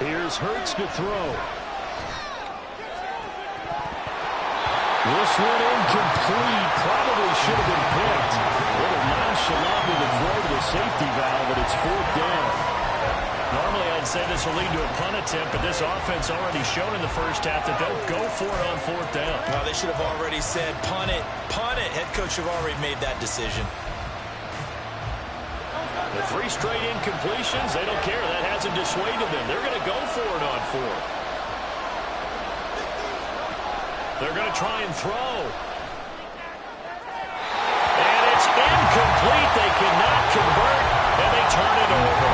Here's Hurts to throw. This one incomplete. Probably should have been picked. A little nonchalant with the throw to the safety valve, but it's 4th down. Normally I'd say this will lead to a punt attempt, but this offense already shown in the first half that they'll go for it on 4th down. Well, they should have already said punt it, punt it. Head coach should have already made that decision. The 3 straight incompletions, they don't care. That hasn't dissuaded them. They're going to go for it on 4th. They're going to try and throw. And it's incomplete. They cannot convert, and they turn it over.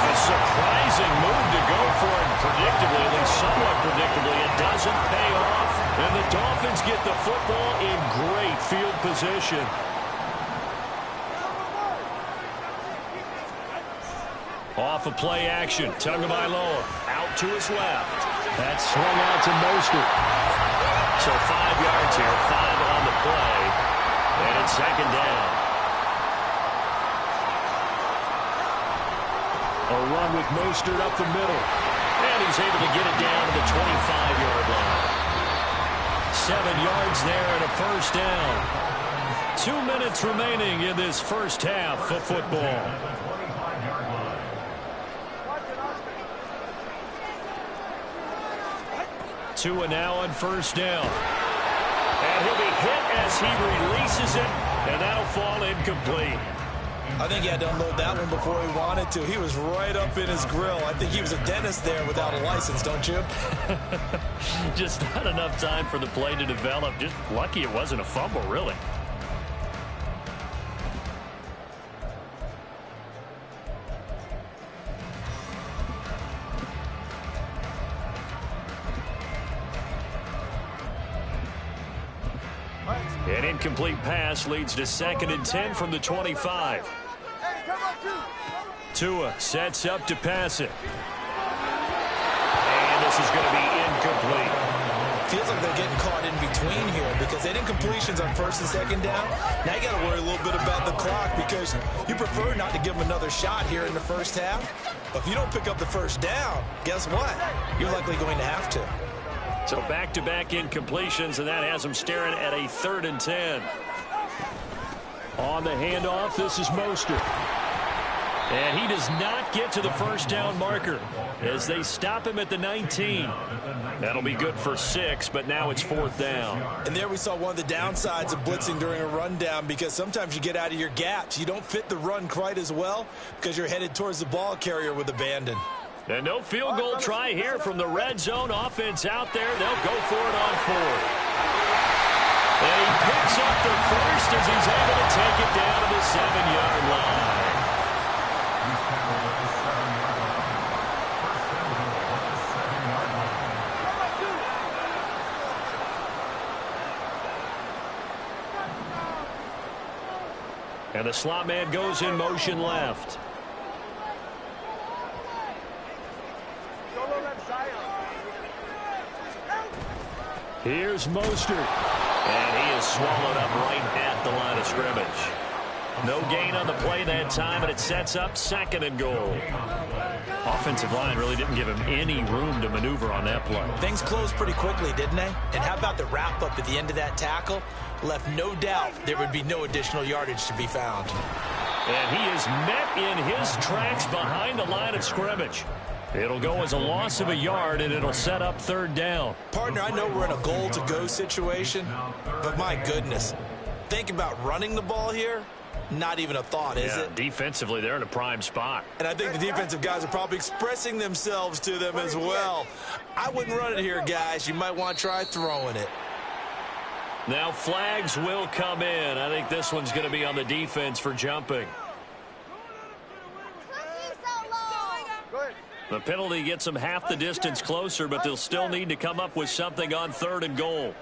A surprising move to go for it predictably, at least somewhat predictably. It doesn't pay off, and the Dolphins get the football in great field position. Off of play action, Tagovailoa out to his left. That's swung out to Mostert. So 5 yards here, 5 on the play, and it's 2nd down. A run with Mostert up the middle. And he's able to get it down to the 25-yard line. 7 yards there and a 1st down. 2 minutes remaining in this first half of football. Tua now on 1st down. And he'll be hit as he releases it, and that'll fall incomplete. I think he had to unload that one before he wanted to. He was right up in his grill. I think he was a dentist there without a license, don't you? Just not enough time for the play to develop. Just lucky it wasn't a fumble, really. An incomplete pass leads to 2nd and 10 from the 25. Tua sets up to pass it. And this is going to be incomplete. Feels like they're getting caught in between here because they did completions on 1st and 2nd down. Now you got to worry a little bit about the clock because you prefer not to give them another shot here in the first half. But if you don't pick up the 1st down, guess what? You're likely going to have to. So back-to-back incompletions, and that has them staring at a 3rd and 10. On the handoff, this is Mostert. And he does not get to the 1st down marker as they stop him at the 19. That'll be good for 6, but now it's 4th down. And there we saw one of the downsides of blitzing during a rundown because sometimes you get out of your gaps. You don't fit the run quite as well because you're headed towards the ball carrier with abandon. And no field goal try here from the red zone offense out there. They'll go for it on 4th. And he picks up the 1st as he's able to take it down to the 7-yard line. And the slot man goes in motion left. Here's Mostert. And he is swallowed up right at the line of scrimmage. No gain on the play that time, and it sets up 2nd and goal. Offensive line really didn't give him any room to maneuver on that play. Things closed pretty quickly, didn't they? And how about the wrap-up at the end of that tackle? Left no doubt there would be no additional yardage to be found. And he is met in his tracks behind the line of scrimmage. It'll go as a loss of a yard, and it'll set up 3rd down. Partner, I know we're in a goal-to-go situation, but my goodness, think about running the ball here. Not even a thought, is it? Defensively, they're in a prime spot. And I think the defensive guys are probably expressing themselves to them as well. I wouldn't run it here, guys. You might want to try throwing it. Now flags will come in. I think this one's going to be on the defense for jumping. The penalty gets them half the distance closer, but they'll still need to come up with something on 3rd and goal.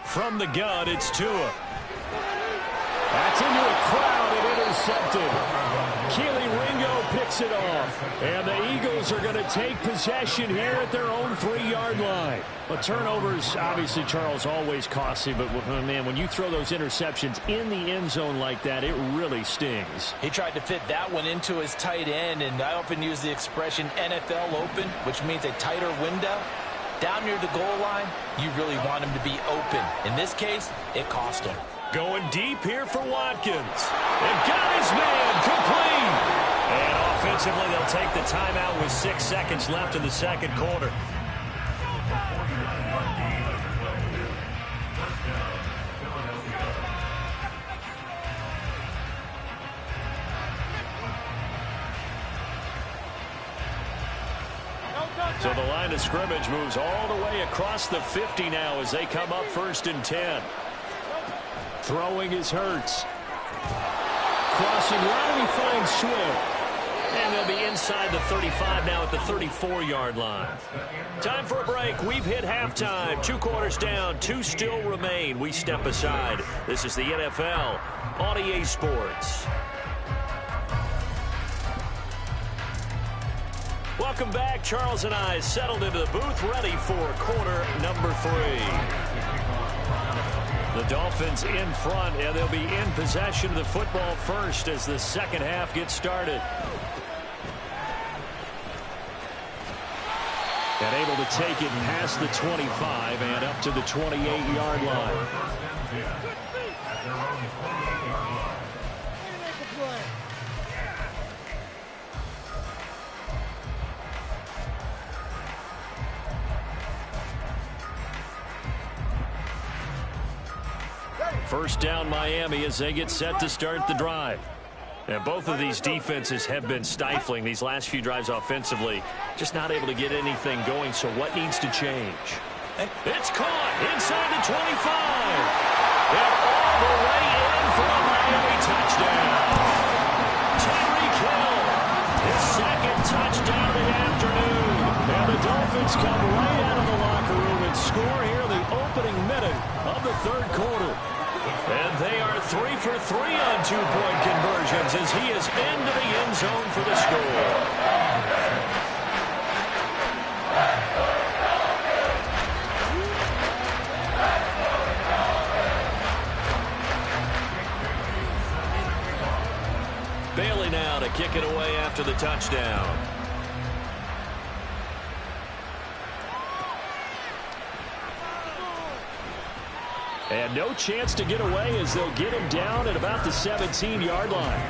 From the gun, it's Tua. That's into a crowd and intercepted. it off. And the Eagles are going to take possession here at their own 3-yard line. But turnovers, obviously, Charles, always costly. But, man, when you throw those interceptions in the end zone like that, it really stings. He tried to fit that one into his tight end, and I often use the expression NFL open, which means a tighter window. Down near the goal line, you really want him to be open. In this case, it cost him. Going deep here for Watkins. And got his man complete. And offensively, they'll take the timeout with 6 seconds left in the second quarter. So the line of scrimmage moves all the way across the 50 now as they come up 1st and 10. Throwing is Hurts. Crossing right, he finds Swift. And they'll be inside the 35 now at the 34-yard line. Time for a break. We've hit halftime. 2 quarters down. 2 still remain. We step aside. This is the NFL on EA Sports. Welcome back. Charles and I settled into the booth, ready for quarter number 3. The Dolphins in front, and they'll be in possession of the football first as the second half gets started. And able to take it past the 25 and up to the 28-yard line. First down Miami as they get set to start the drive. And both of these defenses have been stifling these last few drives offensively. Just not able to get anything going, so what needs to change? It's caught inside the 25. And all the way in for a Miami touchdown. Tyreek Hill, his second touchdown of the afternoon. And the Dolphins come right out of the locker room and score here in the opening minute of the third quarter. And they are 3 for 3 on 2-point conversions as he is into the end zone for the score. Bailey now to kick it away after the touchdown. And no chance to get away as they'll get him down at about the 17-yard line.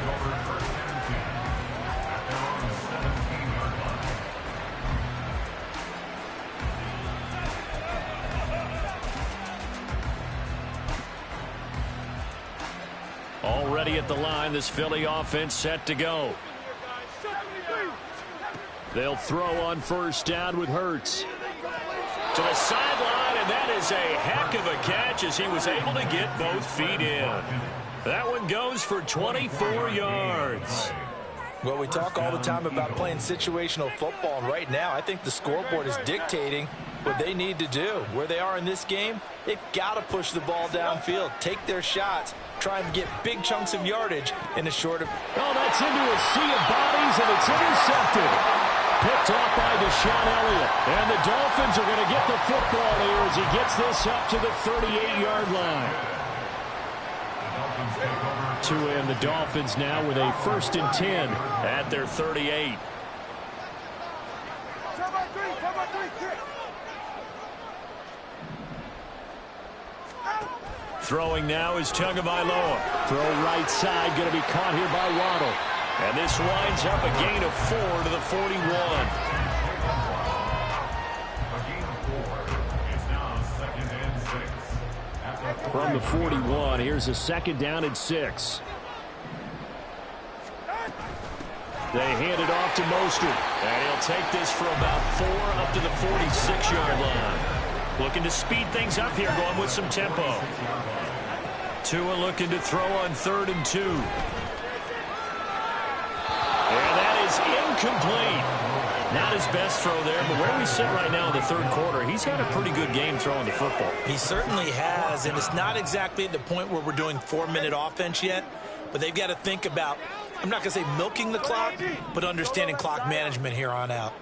Already at the line, this Philly offense set to go. They'll throw on first down with Hurts. To the sideline, and that is a heck of a catch as he was able to get both feet in. That one goes for 24 yards. Well, we talk all the time about playing situational football, and right now I think the scoreboard is dictating what they need to do. Where they are in this game, they've got to push the ball downfield, take their shots, try and get big chunks of yardage in a short of... Oh, that's into a sea of bodies, and it's intercepted. Picked off by Deshaun Elliott. And the Dolphins are going to get the football here as he gets this up to the 38-yard line. And the Dolphins now with a 1st and 10 at their 38. Throwing now is Tagovailoa. Throw right side, going to be caught here by Waddle. And this winds up a gain of 4 to the 41. From the 41, here's a 2nd down and 6. They hand it off to Mostert. And he'll take this for about 4 up to the 46-yard line. Looking to speed things up here, going with some tempo. Tua looking to throw on 3rd and 2. And that is incomplete. Not his best throw there, but where we sit right now in the third quarter, he's had a pretty good game throwing the football. He certainly has, and it's not exactly at the point where we're doing 4-minute offense yet, but they've got to think about, I'm not going to say milking the clock, but understanding clock management here on out.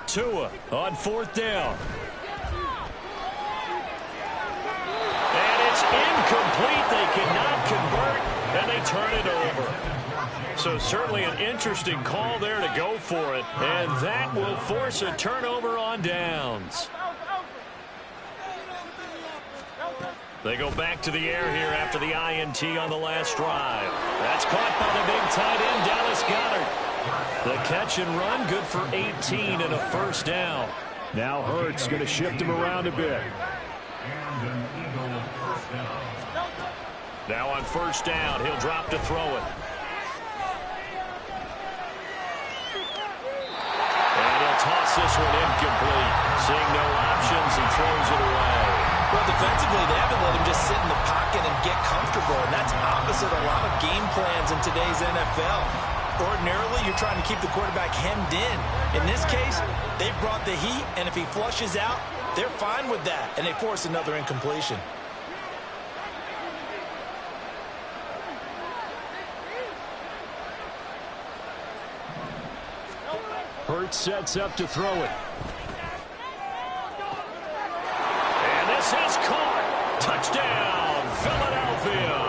Tua on fourth down. And it's incomplete. They cannot convert, and they turn it over. So certainly an interesting call there to go for it, and that will force a turnover on downs. They go back to the air here after the INT on the last drive. That's caught by the big tight end, Dallas Goedert. The catch and run, good for 18 and a first down. Now Hurts going to shift him around a bit. Now on first down, he'll drop to throw it. And he'll toss this one incomplete. Seeing no options, he throws it away. Well, defensively, they haven't let him just sit in the pocket and get comfortable, and that's opposite a lot of game plans in today's NFL. Ordinarily, you're trying to keep the quarterback hemmed in. In this case, they brought the heat, and if he flushes out, they're fine with that, and they force another incompletion. Hurts sets up to throw it. And this is caught. Touchdown, Philadelphia.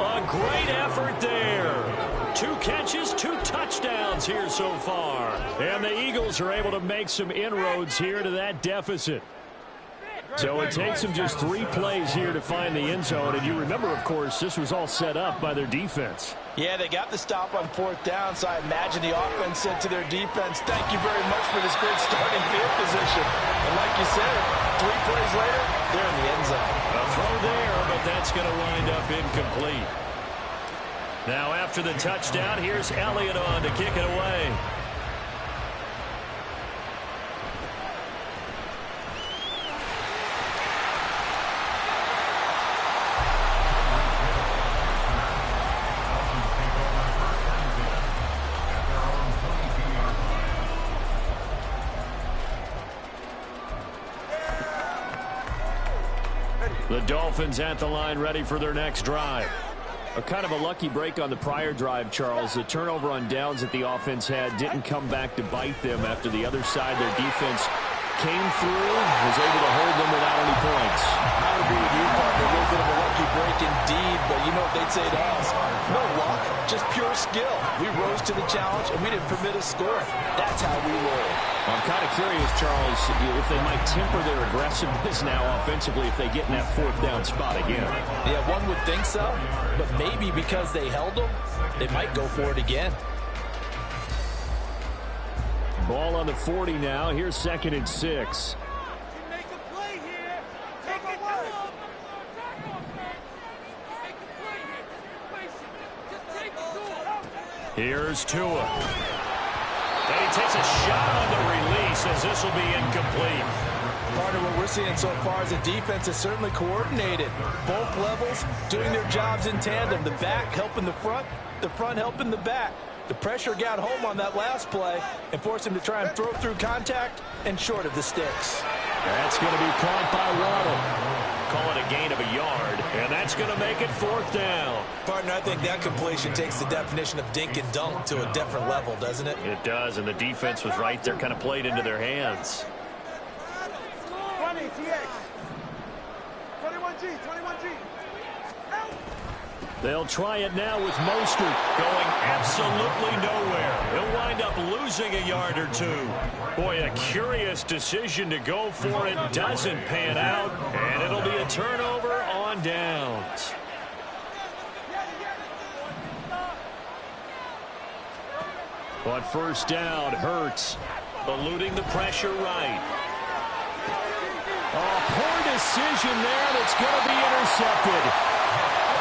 A great effort there. 2 catches, 2 touchdowns here so far. And the Eagles are able to make some inroads here to that deficit. So it takes them just 3 plays here to find the end zone. And you remember, of course, this was all set up by their defense. Yeah, they got the stop on fourth down, so I imagine the offense said to their defense, thank you very much for this great starting field position. And like you said, 3 plays later, they're in the end zone. A throw there, but that's going to wind up incomplete. Now after the touchdown, here's Elliott on to kick it away. The Dolphins at the line, ready for their next drive. A kind of a lucky break on the prior drive, Charles. The turnover on downs that the offense had didn't come back to bite them after the other side. Their defense came through, was able to hold them without any points. I would agree with you, partner. A little bit of a lucky break indeed, but you know what they'd say to us? No luck, just pure skill. We rose to the challenge, and we didn't permit a score. That's how we roll. I'm kind of curious, Charles, if they might temper their aggressiveness now offensively if they get in that fourth down spot again. Yeah, one would think so, but maybe because they held them, they might go for it again. Ball on the 40 now. Here's 2nd and 6. Here's Tua. And he takes a shot on the release as this will be incomplete. Part of what we're seeing so far is the defense is certainly coordinated. Both levels doing their jobs in tandem. The back helping the front helping the back. The pressure got home on that last play and forced him to try and throw through contact and short of the sticks. That's going to be caught by Waddle. Call it a gain of a yard, and that's going to make it 4th down. Partner, I think that completion takes the definition of dink and dunk to a different level, doesn't it? It does, and the defense was right there, kind of played into their hands. 21G. They'll try it now with Mostert going absolutely nowhere. He'll wind up losing a yard or 2. Boy, a curious decision to go for it. Doesn't pan out, and it'll be a turnover on downs. On first down, Hurts Eluding the pressure right. Poor decision there, and it's going to be intercepted.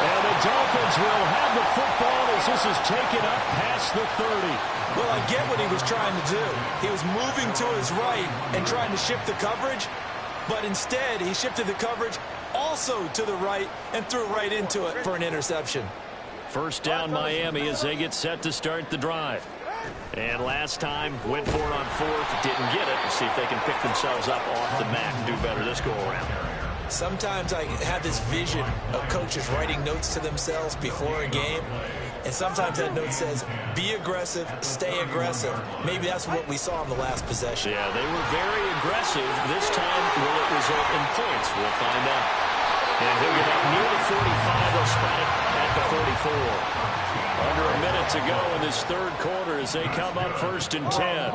And the Dolphins will have the football as this is taken up past the 30. Well, I get what he was trying to do. He was moving to his right and trying to shift the coverage, but instead he shifted the coverage also to the right and threw right into it for an interception. First down Miami as they get set to start the drive. And last time, went for it on fourth, didn't get it. See if they can pick themselves up off the mat and do better this go-around. Sometimes I have this vision of coaches writing notes to themselves before a game, and sometimes that note says, be aggressive, stay aggressive. Maybe that's what we saw in the last possession. Yeah, they were very aggressive. This time, will it result in points? We'll find out. And he'll get up near the 45. They'll spot it at the 44. Under a minute to go in this third quarter as they come up first and 10.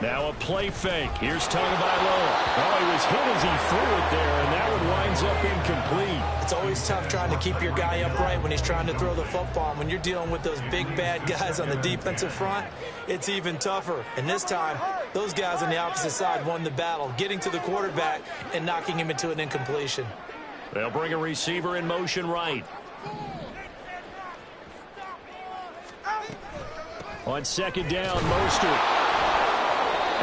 Now a play fake. Here's Tagovailoa. Oh, he was hit as he threw it there, and that one winds up incomplete. It's always tough trying to keep your guy upright when he's trying to throw the football. And when you're dealing with those big, bad guys on the defensive front, it's even tougher. And this time, those guys on the opposite side won the battle, getting to the quarterback and knocking him into an incompletion. They'll bring a receiver in motion right. On second down, Mostert.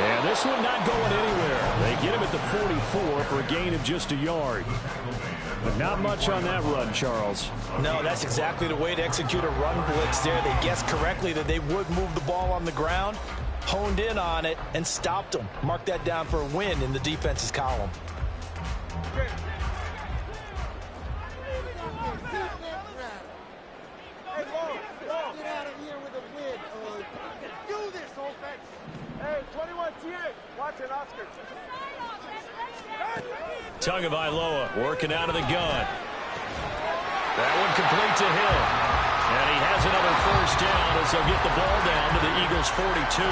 And this one not going anywhere. They get him at the 44 for a gain of just a yard. But not much on that run, Charles. No, that's exactly the way to execute a run blitz there. They guessed correctly that they would move the ball on the ground, honed in on it, and stopped them. Mark that down for a win in the defense's column. Tagovailoa working out of the gun. That one complete to him. And he has another first down as they'll get the ball down to the Eagles' 42.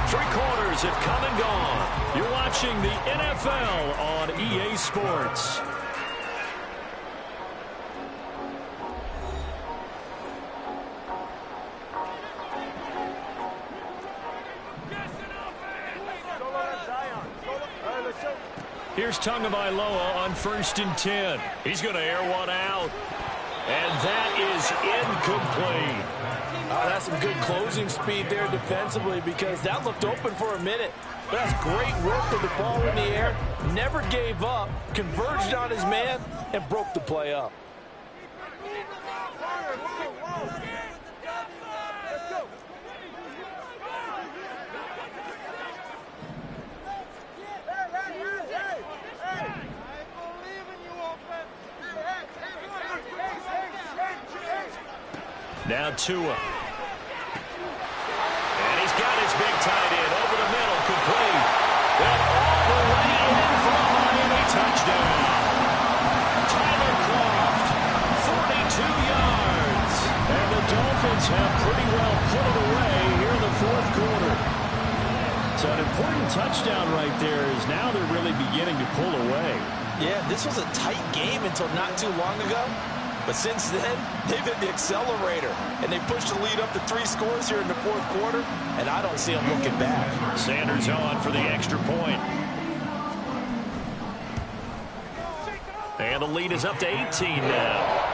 3 quarters have come and gone. You're watching the NFL on EA Sports. Here's Tagovailoa on first and 10. He's going to air one out. And that is incomplete. That's some good closing speed there defensively because that looked open for a minute. But that's great work with the ball in the air. Never gave up, converged on his man, and broke the play up. Now Tua. And he's got his big tight end over the middle, complete. And all the way in for a Miami touchdown. Tyler Kroft, 42 yards. And the Dolphins have pretty well put it away here in the fourth quarter. So an important touchdown right there is now they're really beginning to pull away. Yeah, this was a tight game until not too long ago. But since then, they've hit the accelerator, and they pushed the lead up to 3 scores here in the fourth quarter, and I don't see them looking back. Sanders on for the extra point. And the lead is up to 18 now.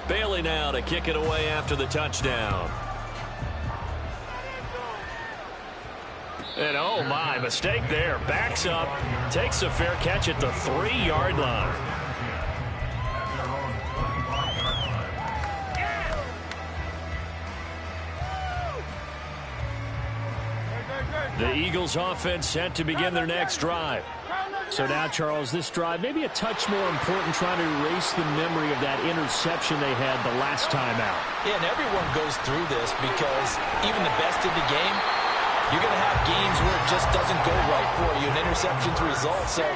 Bailey now to kick it away after the touchdown. And oh my, mistake there. Backs up, takes a fair catch at the 3-yard line. The Eagles offense set to begin their next drive. So now, Charles, this drive maybe a touch more important, trying to erase the memory of that interception they had the last time out. Yeah, and everyone goes through this because even the best in the game, you're going to have games where it just doesn't go right for you, and interceptions result. So,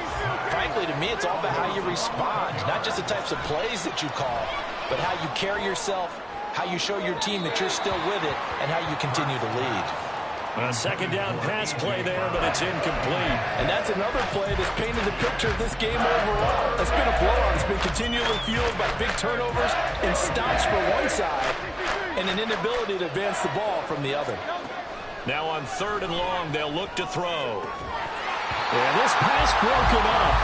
frankly, to me, it's all about how you respond, not just the types of plays that you call, but how you carry yourself, how you show your team that you're still with it, and how you continue to lead. A second down pass play there, but it's incomplete. And that's another play that's painted the picture of this game overall. It's been a blowout. It's been continually fueled by big turnovers and stops for one side and an inability to advance the ball from the other. Now on 3rd and long, they'll look to throw. And this pass broken up.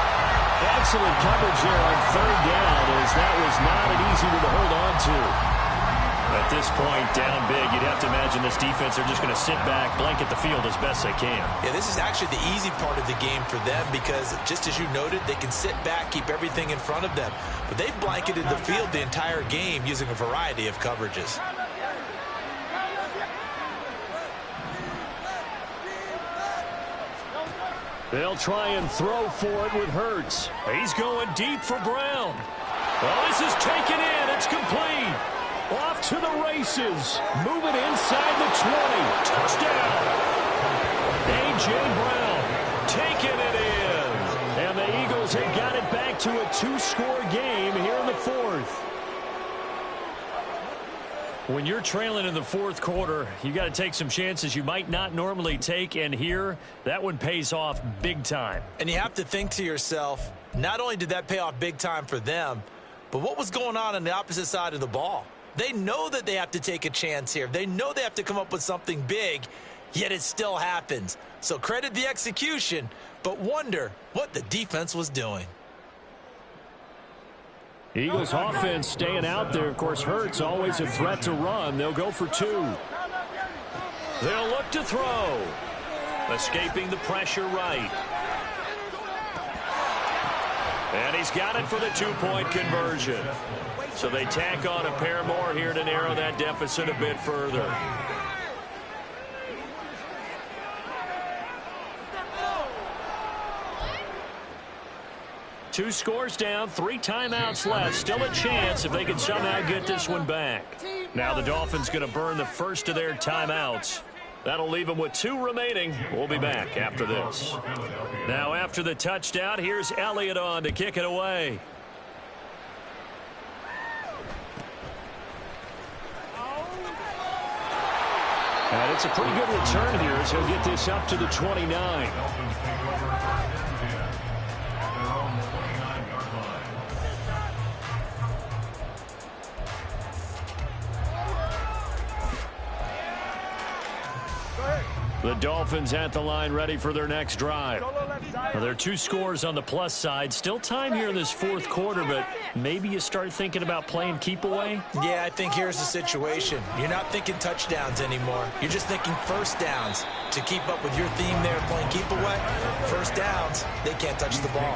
Excellent coverage there on 3rd down, as that was not an easy one to hold on to. At this point, down big, you'd have to imagine this defense are just going to sit back, blanket the field as best they can. Yeah, this is actually the easy part of the game for them because, just as you noted, they can sit back, keep everything in front of them. But they've blanketed the field the entire game using a variety of coverages. They'll try and throw for it with Hurts. He's going deep for Brown. Well, this is taken in. It's complete. Off to the races. Moving inside the 20. Touchdown. A.J. Brown taking it in. And the Eagles have got it back to a 2-score game here in the 4th. When you're trailing in the 4th quarter, you got to take some chances you might not normally take, and here, that one pays off big time. And you have to think to yourself, not only did that pay off big time for them, but what was going on the opposite side of the ball? They know that they have to take a chance here. They know they have to come up with something big, yet it still happens. So credit the execution, but wonder what the defense was doing. Eagles offense staying out there. Of course, Hurts always a threat to run. They'll go for 2. They'll look to throw. Escaping the pressure right. And he's got it for the 2-point conversion. So they tack on a pair more here to narrow that deficit a bit further. Two scores down, 3 timeouts left. Still a chance if they can somehow get this one back. Now the Dolphins going to burn the first of their timeouts. That'll leave them with 2 remaining. We'll be back after this. Now after the touchdown, here's Elliott on to kick it away. And it's a pretty good return here as he'll get this up to the 29. The Dolphins at the line ready for their next drive. Well, there are 2 scores on the plus side. Still time here in this 4th quarter, but maybe you start thinking about playing keep away? Yeah, I think here's the situation. You're not thinking touchdowns anymore. You're just thinking first downs. To keep up with your theme there, playing keep away, first downs, they can't touch the ball.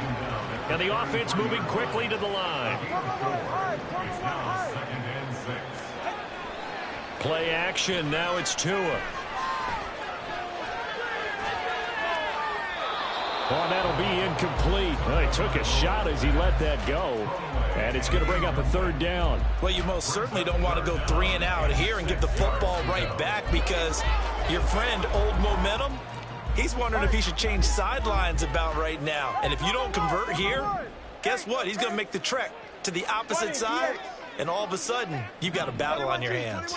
And the offense moving quickly to the line. Play action. Now it's Tua. Oh, that'll be incomplete. Well, he took a shot as he let that go. And it's going to bring up a 3rd down. Well, you most certainly don't want to go 3 and out here and give the football right back because your friend, Old Momentum, he's wondering if he should change sidelines about right now. And if you don't convert here, guess what? He's going to make the trek to the opposite side, and all of a sudden, you've got a battle on your hands.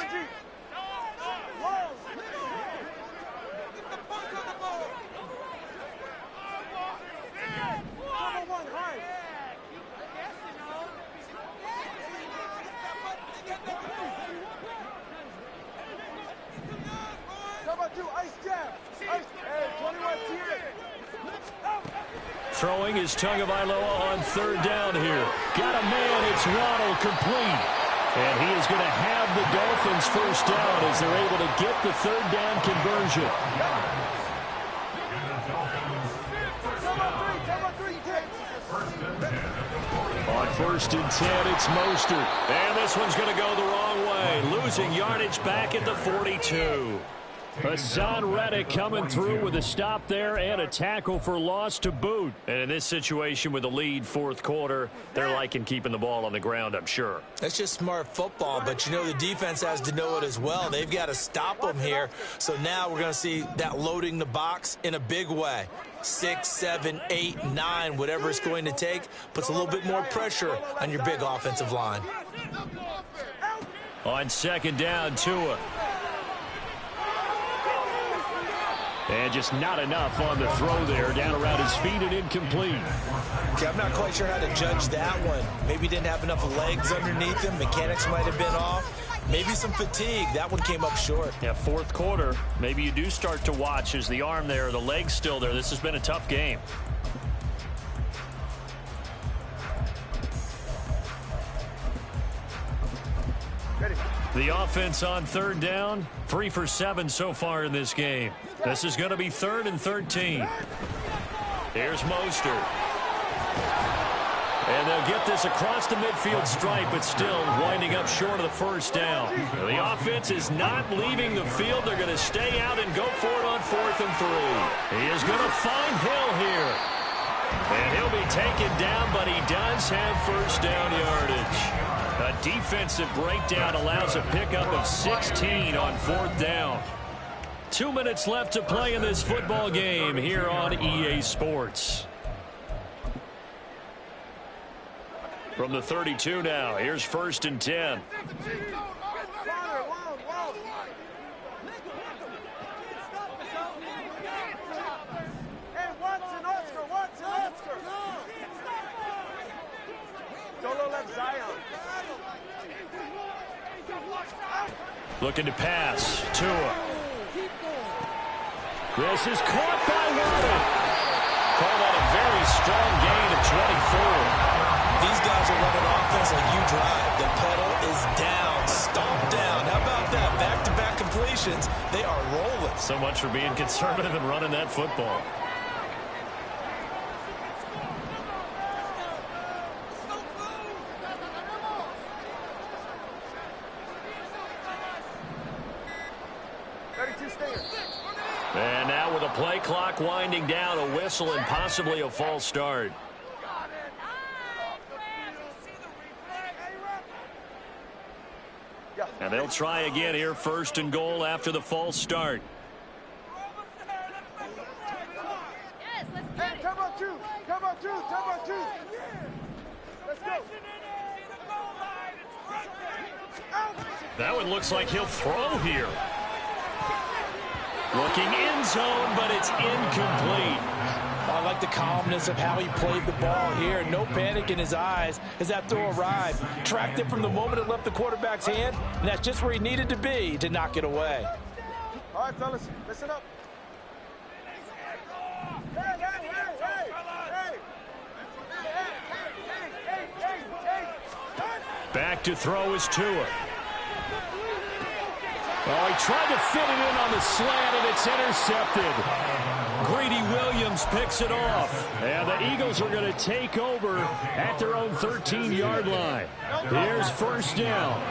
Throwing is Tagovailoa on 3rd down here. Got a man, it's Waddle, complete. And he is going to have the Dolphins first down as they're able to get the 3rd down conversion. On 1st and 10, it's Mostert. And this one's going to go the wrong way. Losing yardage back at the 42. Hassan Reddick coming through with a stop there and a tackle for loss to boot. And in this situation with the lead 4th quarter, they're liking keeping the ball on the ground, I'm sure. That's just smart football, but you know the defense has to know it as well. They've got to stop them here. So now we're going to see that loading the box in a big way. 6, 7, 8, 9, whatever it's going to take, puts a little bit more pressure on your big offensive line. On 2nd down, Tua. And just not enough on the throw there. Down around his feet and incomplete. Okay, I'm not quite sure how to judge that one. Maybe he didn't have enough legs underneath him. Mechanics might have been off. maybe some fatigue. That one came up short. Yeah, fourth quarter, maybe you do start to watch as the arm there, the leg's still there. This has been a tough game. The offense on third down, 3 for 7 so far in this game. This is going to be 3rd and 13. Here's Mostert. And they'll get this across the midfield stripe, but still winding up short of the first down. The offense is not leaving the field. They're going to stay out and go for it on 4th and 3. He is going to find Hill here. And he'll be taken down, but he does have first down yardage. A defensive breakdown allows a pickup of 16 on 4th down. 2 minutes left to play in this football game here on EA Sports. From the 32 now, here's 1st and 10. Looking to pass. Tua. This is caught by Waddle. Call that a very strong gain of 24. These guys are running offense like you drive. The pedal is down, stomped down. How about that? Back-to-back completions. They are rolling. So much for being conservative and running that football. And now with a play clock winding down, a whistle and possibly a false start. And they'll try again here, 1st and goal after the false start. Yes, let's get it. Come on, two. Let's go. That one looks like he'll throw here. Looking end zone, but it's incomplete. I like the calmness of how he played the ball here. No panic in his eyes as that throw arrived. Tracked it from the moment it left the quarterback's hand, and that's just where he needed to be to knock it away. All right, fellas, listen up. Back to throw is Tua. Oh, he tried to fit it in on the slant, and it's intercepted. Greedy Williams picks it off. And the Eagles are going to take over at their own 13-yard line. Here's 1st down.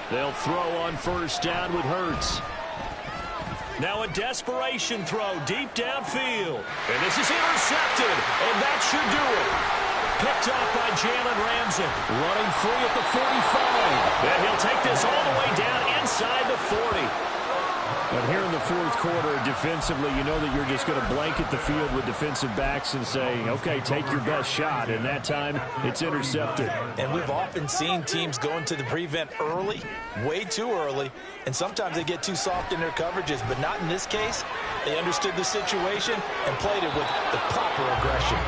They'll throw on 1st down with Hurts. Now a desperation throw deep downfield. And this is intercepted, and that should do it. Picked off by Jalen Ramsey. Running free at the 45. And he'll take this all the way down inside the 40. But here in the 4th quarter, defensively, you know that you're just going to blanket the field with defensive backs and say, okay, take your best shot. And that time, it's intercepted. And we've often seen teams go into the prevent early, way too early, and sometimes they get too soft in their coverages. But not in this case. They understood the situation and played it with the proper aggression.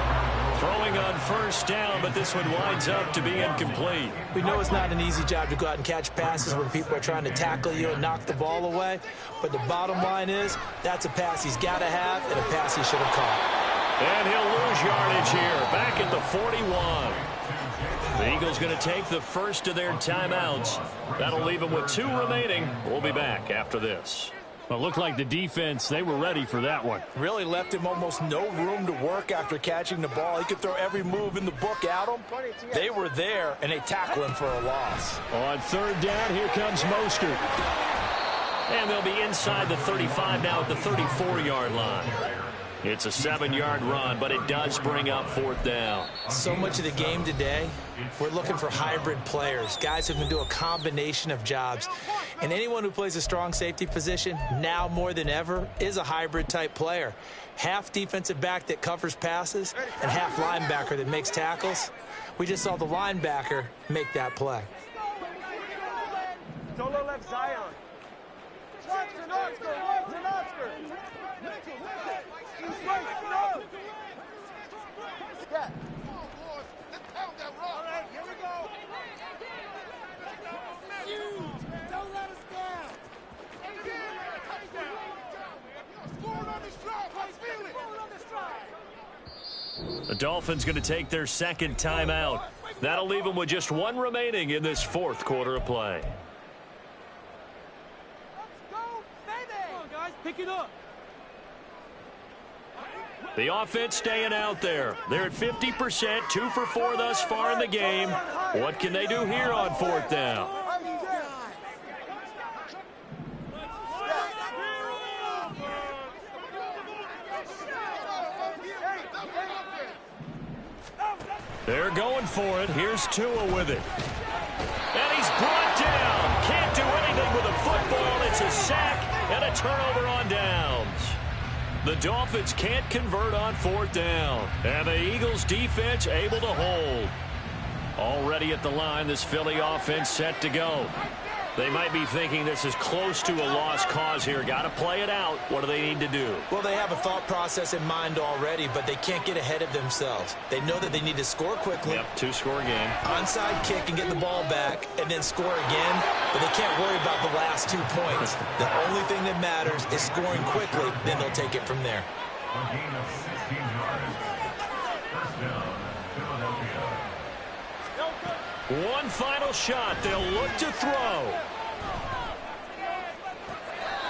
Throwing on 1st down, but this one winds up to be incomplete. We know it's not an easy job to go out and catch passes when people are trying to tackle you and knock the ball away. But the bottom line is that's a pass he's got to have and a pass he should have caught. And he'll lose yardage here, back at the 41. The Eagles going to take the first of their timeouts. That'll leave them with 2 remaining. We'll be back after this. Well, it looked like the defense, they were ready for that one. Really left him almost no room to work after catching the ball. He could throw every move in the book at him. They were there, and they tackle him for a loss. On 3rd down, here comes Mostert. And they'll be inside the 35 now at the 34-yard line. It's a 7-yard run, but it does bring up 4th down. So much of the game today, we're looking for hybrid players, guys who can do a combination of jobs. And anyone who plays a strong safety position, now more than ever, is a hybrid-type player. Half defensive back that covers passes and half linebacker that makes tackles. We just saw the linebacker make that play. Solo left Zion. Watson, Oscar. Yeah. Don't let us down. The Dolphins going to take their second timeout. That'll leave them with just one remaining in this fourth quarter of play. Let's go, baby. Come on, guys, pick it up. The offense staying out there. They're at 50%, 2 for 4 thus far in the game. What can they do here on fourth down? They're going for it. Here's Tua with it. And he's brought down. Can't do anything with a football. It's a sack and a turnover on downs. The Dolphins can't convert on fourth down. And the Eagles defense able to hold. Already at the line, this Philly offense set to go. They might be thinking this is close to a lost cause here. Got to play it out. What do they need to do? Well, they have a thought process in mind already, but they can't get ahead of themselves. They know that they need to score quickly. Yep, 2-score game. Onside kick and get the ball back and then score again, but they can't worry about the last 2 points. The only thing that matters is scoring quickly, then they'll take it from there. One final shot. They'll look to throw.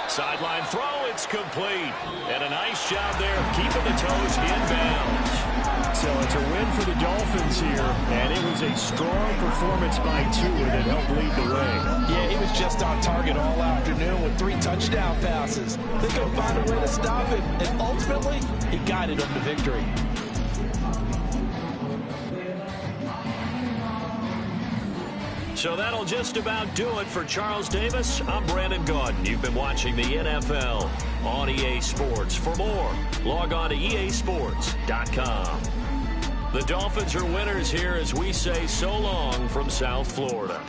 Sideline throw. It's complete. And a nice job there of keeping the toes inbounds. So it's a win for the Dolphins here. And it was a strong performance by Tua that helped lead the way. Yeah, he was just on target all afternoon with 3 touchdown passes. They couldn't find a way to stop him. And ultimately, he guided them to victory. So that'll just about do it for Charles Davis. I'm Brandon Gaudin. You've been watching the NFL on EA Sports. For more, log on to easports.com. The Dolphins are winners here as we say so long from South Florida.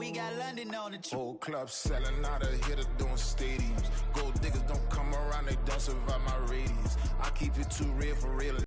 we got London on the Whole club selling out of hitter doing stadiums. Gold diggers don't come around, they don't survive my radius. I keep it too real for real.